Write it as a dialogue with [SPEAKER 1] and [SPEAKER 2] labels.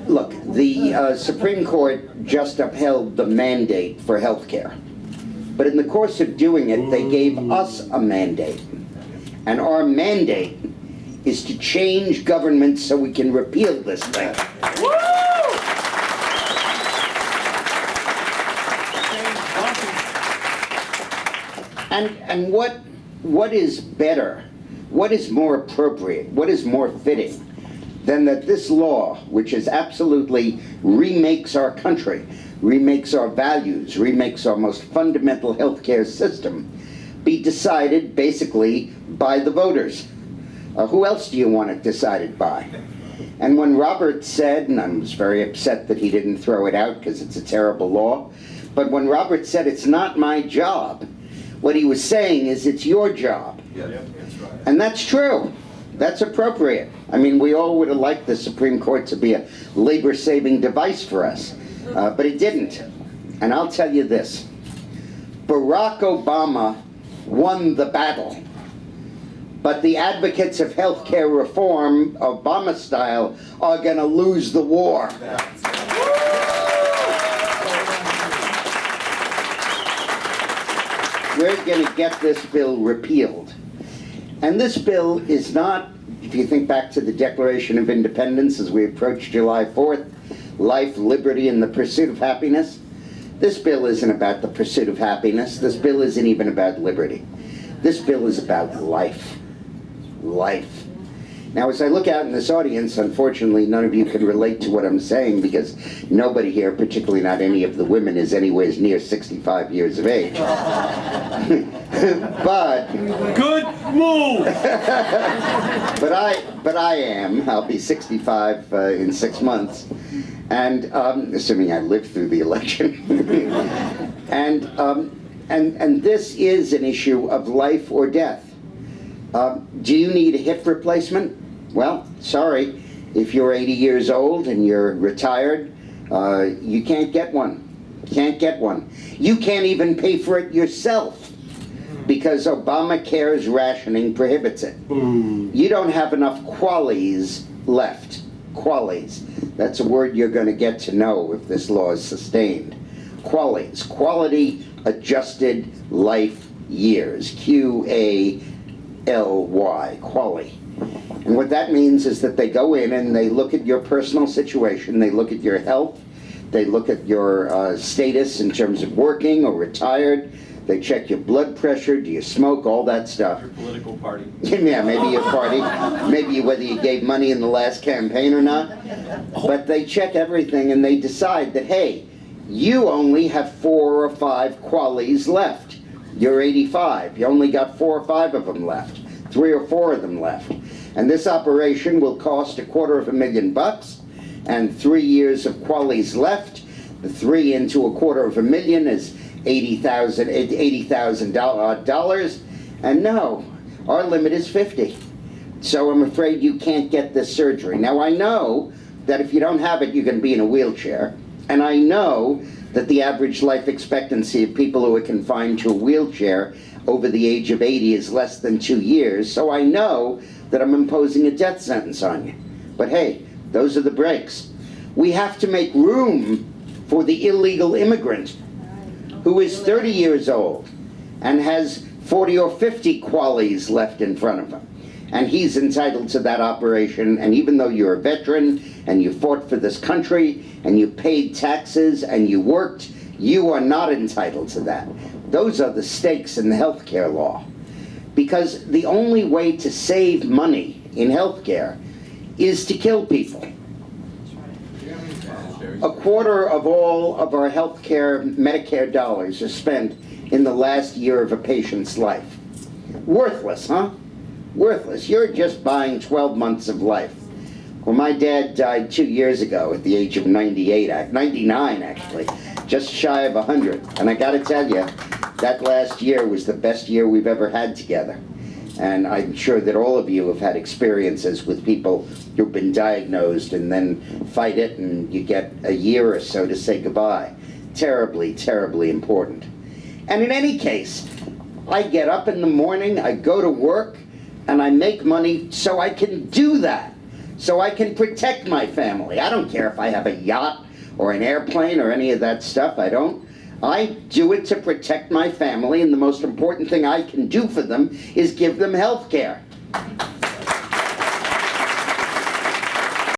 [SPEAKER 1] Look, the Supreme Court just upheld the mandate for health care. But in the course of doing it, they gave us a mandate. And our mandate is to change government so we can repeal this thing. And what is better, what is more appropriate, what is more fitting than that this law, which is absolutely remakes our country, remakes our values, remakes our most fundamental healthcare system, be decided basically by the voters. Who else do you want it decided by? And when Robert said, and I was very upset that he didn't throw it out because it's a terrible law, but when Robert said it's not my job, what he was saying is it's your job.
[SPEAKER 2] Yeah, that's right.
[SPEAKER 1] And that's true. That's appropriate. I mean, we all would have liked the Supreme Court to be a labor-saving device for us, but it didn't. And I'll tell you this, Barack Obama won the battle, but the advocates of health care reform, Obama style, are going to lose the war. We're going to get this bill repealed. And this bill is not, if you think back to the Declaration of Independence as we approach July 4th, life, liberty, and the pursuit of happiness. This bill isn't about the pursuit of happiness. This bill isn't even about liberty. This bill is about life. Life. Now, as I look out in this audience, unfortunately, none of you can relate to what I'm saying because nobody here, particularly not any of the women, is anywhere near 65 years of age. But
[SPEAKER 2] Good move!
[SPEAKER 1] but I am. I'll be 65 in 6 months, and assuming I live through the election. and this is an issue of life or death. Do you need a hip replacement? Well, sorry. If you're 80 years old and you're retired, you can't get one. Can't get one. You can't even pay for it yourself because ObamaCare's rationing prohibits it. You don't have enough QALYs left. QALYs. That's a word you're going to get to know if this law is sustained. QALYs. Quality Adjusted Life Years. QALY. QALY. And what that means is that they go in and they look at your personal situation, they look at your health, they look at your status in terms of working or retired, they check your blood pressure, do you smoke, all that stuff.
[SPEAKER 2] Your political party.
[SPEAKER 1] Yeah, maybe your party, maybe whether you gave money in the last campaign or not. But they check everything and they decide that, hey, you only have 4 or 5 QALYs left. You're 85. You only got 4 or 5 of them left. 3 or 4 of them left. And this operation will cost $250,000 and 3 years of QALYs left. The 3 into $250,000 is $80,000. And no, our limit is 50. So I'm afraid you can't get this surgery. Now I know that if you don't have it, you're going to be in a wheelchair. And I know that the average life expectancy of people who are confined to a wheelchair over the age of 80 is less than 2 years, so I know that I'm imposing a death sentence on you. But hey, those are the breaks. We have to make room for the illegal immigrant who is 30 years old and has 40 or 50 QALYs left in front of him. And he's entitled to that operation, and even though you're a veteran and you fought for this country and you paid taxes and you worked, you are not entitled to that. Those are the stakes in the healthcare law. Because the only way to save money in healthcare is to kill people. A quarter of all of our healthcare Medicare dollars are spent in the last year of a patient's life. Worthless, huh? Worthless. You're just buying 12 months of life. Well, my dad died 2 years ago at the age of 99 actually, just shy of 100. And I gotta tell you, that last year was the best year we've ever had together. And I'm sure that all of you have had experiences with people who've been diagnosed and then fight it and you get a year or so to say goodbye. Terribly, terribly important. And in any case, I get up in the morning, I go to work, and I make money so I can do that. so I can protect my family. I don't care if I have a yacht or an airplane or any of that stuff. I don't. I do it to protect my family, and the most important thing I can do for them is give them health care.